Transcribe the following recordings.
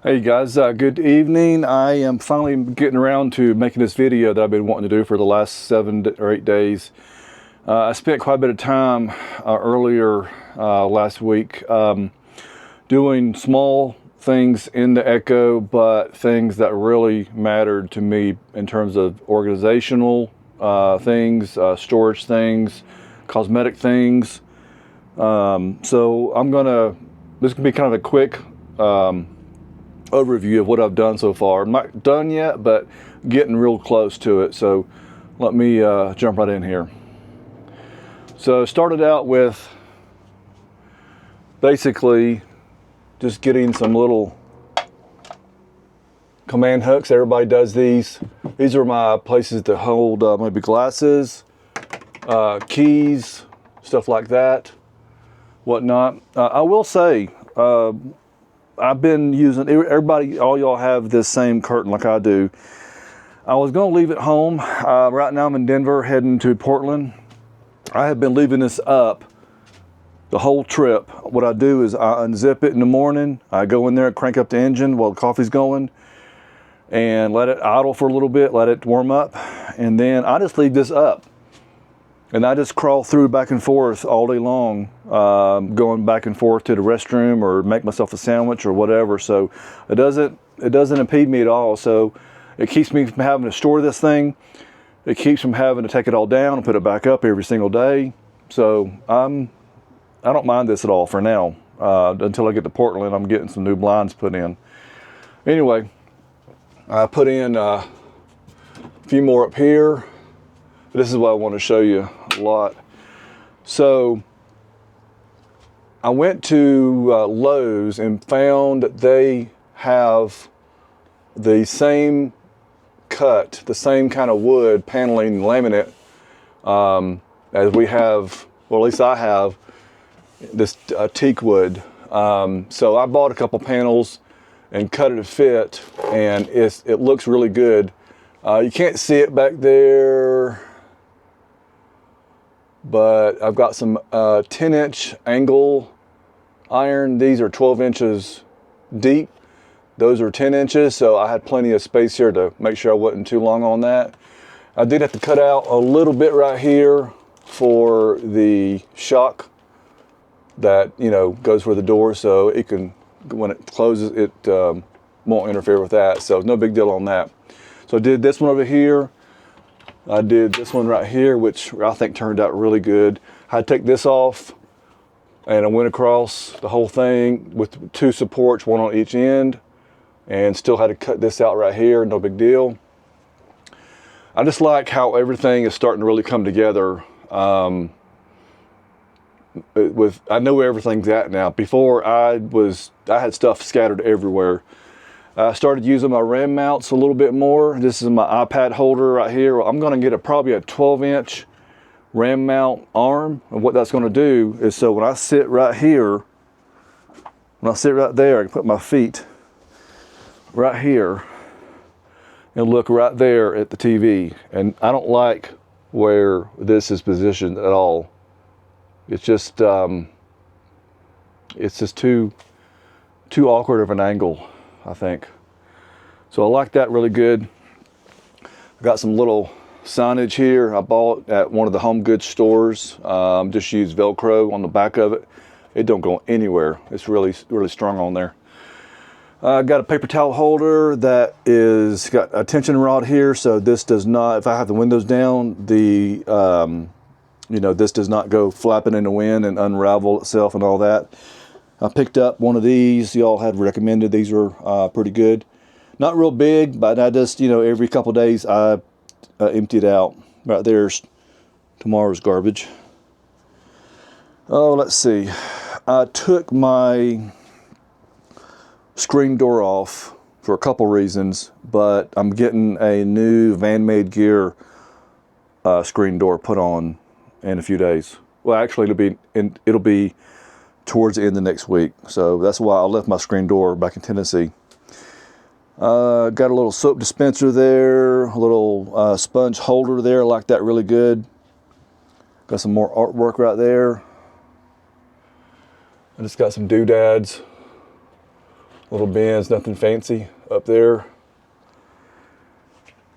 Hey guys, good evening. I am finally getting around to making this video that I've been wanting to do for the last 7 or 8 days. I spent quite a bit of time earlier last week doing small things in the Ekko, but things that really mattered to me in terms of organizational things, storage things, cosmetic things. So this can be kind of a quick overview of what I've done so far. I'm not done yet, but getting real close to it. So let me jump right in here. So started out with basically just getting some little command hooks. Everybody does these. These are my places to hold maybe glasses, keys, stuff like that, whatnot. I will say, I've been using, everybody, all y'all have this same curtain like I do. I was going to leave it home. Right now I'm in Denver heading to Portland. I have been leaving this up the whole trip. What I do is I unzip it in the morning. I go in there and crank up the engine while the coffee's going and let it idle for a little bit, let it warm up. And then I just leave this up. And I just crawl through back and forth all day long, going back and forth to the restroom or make myself a sandwich or whatever. So it doesn't impede me at all. So it keeps me from having to store this thing. It keeps from having to take it all down and put it back up every single day. So I don't mind this at all for now. Until I get to Portland, I'm getting some new blinds put in. Anyway, I put in a few more up here. This is what I want to show you a lot. So I went to Lowe's and found that they have the same cut, the same kind of wood paneling laminate as we have, well, at least I have this teak wood. So I bought a couple panels and cut it to fit, and it looks really good. You can't see it back there, but I've got some 10-inch angle iron. These are 12 inches deep. Those are 10 inches, so I had plenty of space here to make sure I wasn't too long on that. I did have to cut out a little bit right here for the shock that, you know, goes for the door, so it can, when it closes, it won't interfere with that. So no big deal on that. So I did this one over here. I did this one right here, which I think turned out really good. I had to take this off, and I went across the whole thing with two supports, one on each end, and still had to cut this out right here, no big deal. I just like how everything is starting to really come together. I know where everything's at now. Before I had stuff scattered everywhere. I started using my RAM mounts a little bit more. This is my iPad holder right here. I'm going to get probably a 12-inch RAM mount arm. And what that's going to do is, so when I sit right here, when I sit right there, I can put my feet right here and look right there at the TV. And I don't like where this is positioned at all. It's just too awkward of an angle, I think. So I like that really good. I got some little signage here I bought at one of the home goods stores. Just use Velcro on the back of it. It don't go anywhere. It's really, really strong on there. I got a paper towel holder that is got a tension rod here, so this does not, if I have the windows down, this does not go flapping in the wind and unravel itself and all that. I picked up one of these. Y'all had recommended these were pretty good. Not real big, but I just, every couple days I empty it out. Right there's tomorrow's garbage. Oh, let's see. I took my screen door off for a couple reasons, but I'm getting a new Van Made Gear screen door put on in a few days. Well, actually, it'll be towards the end of next week. So that's why I left my screen door back in Tennessee. Got a little soap dispenser there, a little sponge holder there. I like that really good. Got some more artwork right there. I just got some doodads Little bins, nothing fancy up there.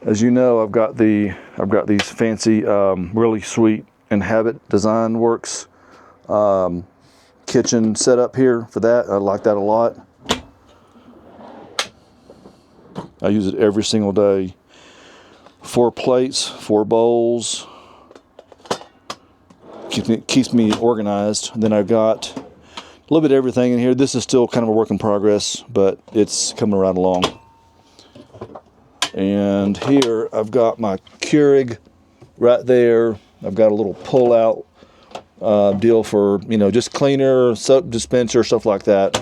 As you know, I've got these fancy, really sweet Inhabit Design Works kitchen setup here for that. I like that a lot. I use it every single day. 4 plates, 4 bowls. Keeps me organized. And then I've got a little bit of everything in here. This is still kind of a work in progress, but it's coming right along. And here I've got my Keurig right there. I've got a little pull-out deal for, you know, just cleaner, soap dispenser, stuff like that.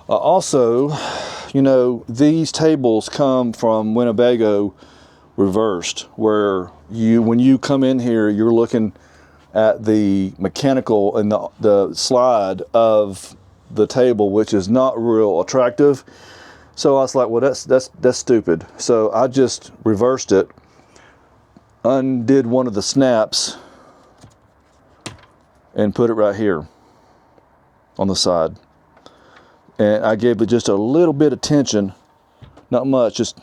Also, you know, these tables come from Winnebago reversed, where when you come in here, you're looking at the mechanical and the slide of the table, which is not real attractive. So I was like, well, that's stupid. So I just reversed it, undid one of the snaps, and put it right here on the side. And I gave it just a little bit of tension, not much, just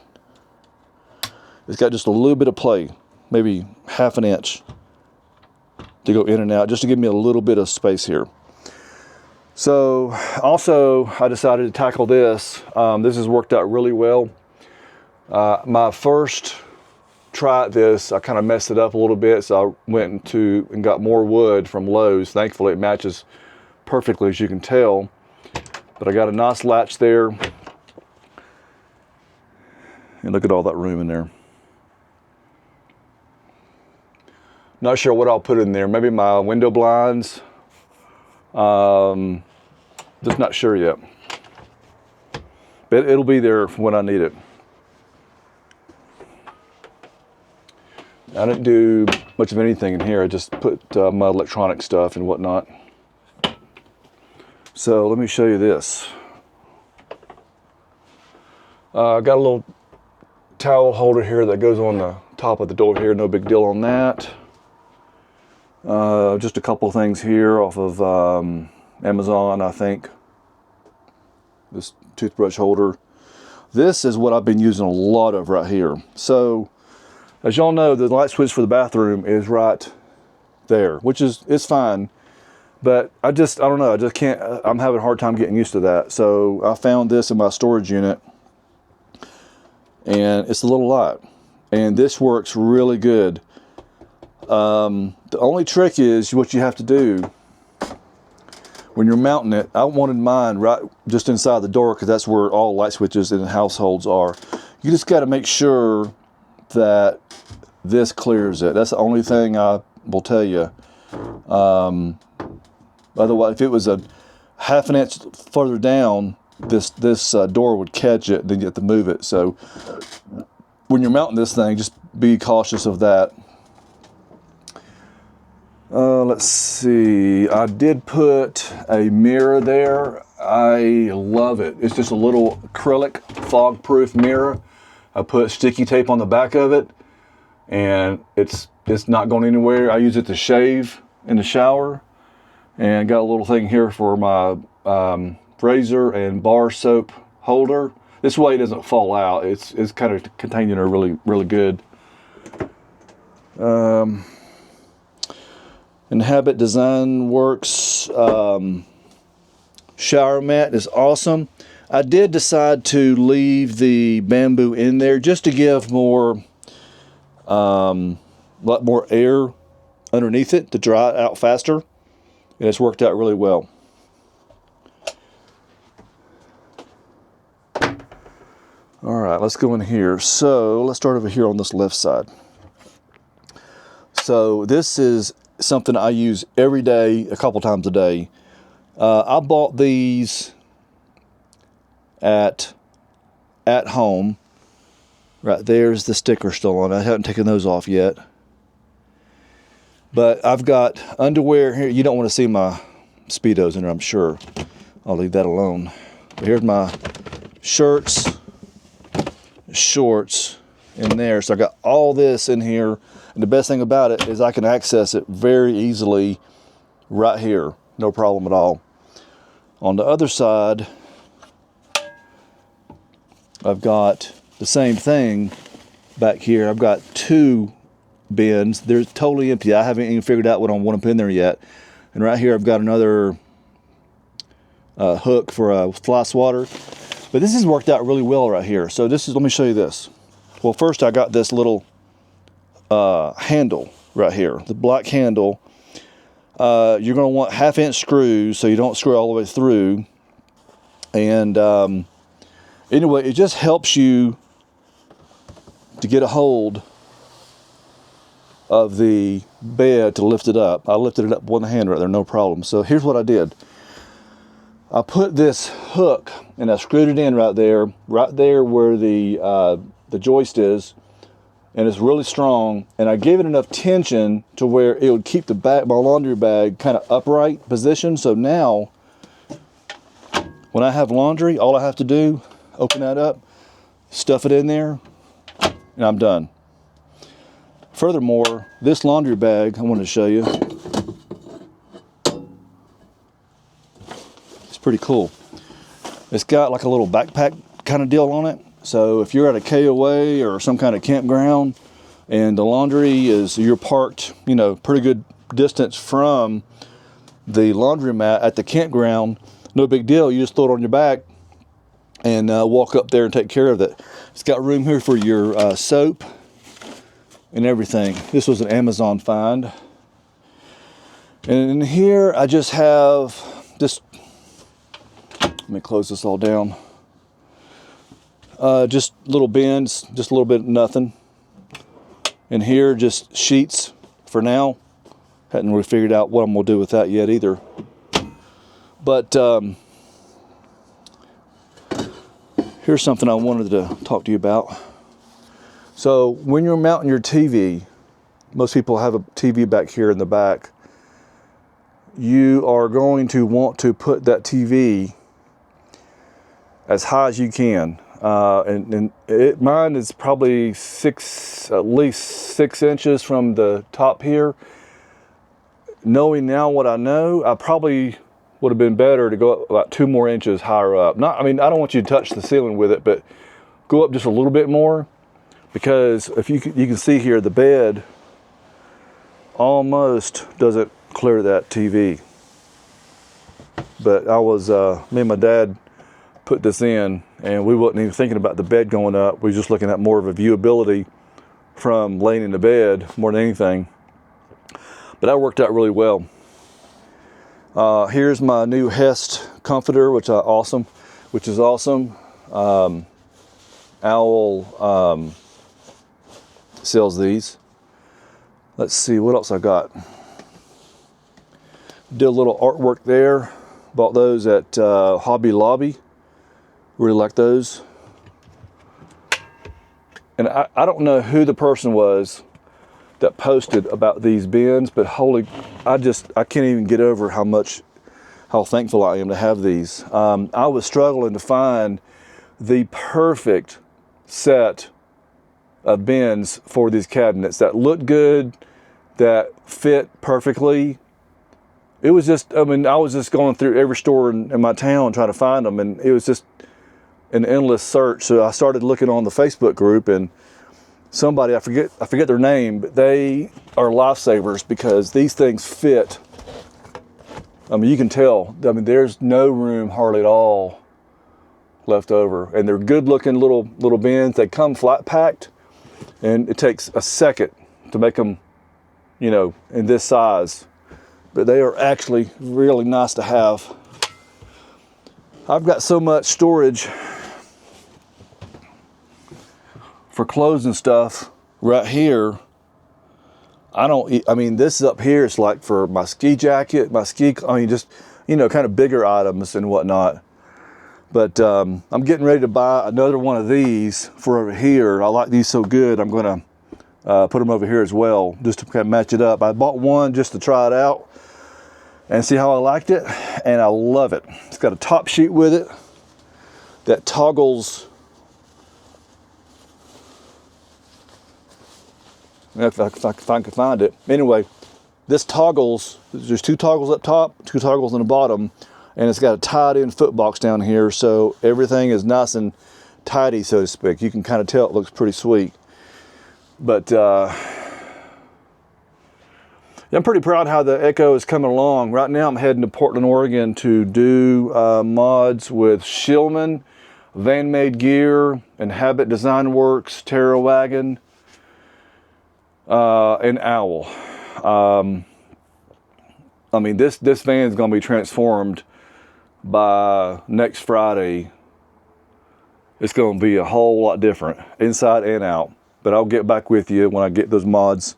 it's got just a little bit of play, maybe ½ an inch to go in and out, just to give me a little bit of space here. So also I decided to tackle this. This has worked out really well. My first try at this, I kind of messed it up a little bit, so I went and got more wood from Lowe's. Thankfully it matches perfectly, as you can tell. But I got a nice latch there. And look at all that room in there. Not sure what I'll put in there. Maybe my window blinds. Just not sure yet. But it'll be there when I need it. I didn't do much of anything in here. I just put my electronic stuff and whatnot. So let me show you this. I got a little towel holder here that goes on the top of the door here. No big deal on that. Just a couple of things here off of Amazon, I think. This toothbrush holder. This is what I've been using a lot of right here. So, as y'all know, the light switch for the bathroom is right there, which it's fine. But I don't know, I just can't, I'm having a hard time getting used to that. So I found this in my storage unit, and it's a little light. And this works really good. The only trick is what you have to do when you're mounting it. I wanted mine right just inside the door, because that's where all light switches in households are. You just got to make sure that this clears it. That's the only thing I will tell you. Otherwise, if it was a ½ an inch further down, this door would catch it, then you have to move it. So when you're mounting this thing, just be cautious of that. Let's see, I did put a mirror there. I love it. It's just a little acrylic fog-proof mirror. I put sticky tape on the back of it, and it's not going anywhere. I use it to shave in the shower, and got a little thing here for my razor and bar soap holder. This way it doesn't fall out. It's kind of contained in there really good. Inhabit Design Works shower mat is awesome. I did decide to leave the bamboo in there just to give lot more air underneath it to dry it out faster, and it's worked out really well. All right, let's go in here. So let's start over here on this left side. So this is something I use every day, a couple times a day. I bought these at home. Right there's the sticker still on. I haven't taken those off yet. But I've got underwear here. You don't want to see my Speedos in there, I'm sure. I'll leave that alone. But here's my shirts, shorts in there. So I got all this in here. And the best thing about it is I can access it very easily right here. no problem at all. On the other side, I've got the same thing back here. I've got 2 bins. They're totally empty. I haven't even figured out what I want to put in there yet. And right here I've got another hook for a fly swatter. But this has worked out really well right here. So this is, let me show you this. Well, first I got this little handle right here, the black handle. You're going to want 1/2-inch screws so you don't screw all the way through. And anyway, it just helps you to get a hold of the bed to lift it up. I lifted it up with one hand right there, no problem. So here's what I did. I put this hook and I screwed it in right there where the joist is, and it's really strong. And I gave it enough tension to where it would keep the back, my laundry bag, kind of upright position. So now, when I have laundry, all I have to do, open that up, stuff it in there, and I'm done. Furthermore, this laundry bag, I wanted to show you. It's pretty cool. It's got like a little backpack kind of deal on it. So if you're at a KOA or some kind of campground and the laundry is, you're parked, you know, pretty good distance from the laundromat at the campground, no big deal. You just throw it on your back and walk up there and take care of it. It's got room here for your soap and everything. This was an Amazon find. And in here I just have this, let me close this all down. Just little bins, just a little bit of nothing. And here just sheets for now. Hadn't really figured out what I'm gonna do with that yet either. But here's something I wanted to talk to you about. So when you're mounting your TV, most people have a TV back here in the back. You are going to want to put that TV as high as you can. Mine is probably at least 6 inches from the top here. Knowing now what I know, I probably would have been better to go up about 2 more inches higher up. I don't want you to touch the ceiling with it, but go up just a little bit more, because if you can see here, the bed almost doesn't clear that TV. But me and my dad put this in, and we wasn't even thinking about the bed going up. We were just looking at more of a viewability from laying in the bed more than anything. But that worked out really well. Here's my new Hest comforter, which is awesome. Owl sells these. Let's see what else I got. Did a little artwork there. Bought those at Hobby Lobby. Really like those. And I don't know who the person was that posted about these bins, but I can't even get over how thankful I am to have these. I was struggling to find the perfect set of bins for these cabinets that looked good, that fit perfectly. It was just, I was just going through every store in my town trying to find them, and it was just an endless search. So I started looking on the Facebook group, and somebody, I forget their name, but they are lifesavers because these things fit. You can tell. There's no room hardly at all left over, and they're good looking little bins. They come flat packed, and it takes a second to make them, in this size. But they are actually really nice to have. I've got so much storage for clothes and stuff right here. This up here is like for my ski jacket, just, kind of bigger items and whatnot. But I'm getting ready to buy another one of these for over here. I like these so good, I'm gonna put them over here as well, just to kind of match it up. I bought one just to try it out and see how I liked it, and I love it. It's got a top sheet with it that toggles. If I can find it. Anyway, this toggles, there's 2 toggles up top, 2 toggles on the bottom, and it's got a tied in foot box down here, so everything is nice and tidy, so to speak. You can kind of tell it looks pretty sweet. But I'm pretty proud how the Ekko is coming along. Right now I'm heading to Portland, Oregon to do mods with Shillman, Van Made Gear, and Habit Design Works, Terra Wagon, and Owl. I mean, this van is going to be transformed by next Friday. It's going to be a whole lot different, inside and out. But I'll get back with you when I get those mods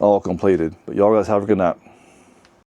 all completed. But y'all guys have a good night.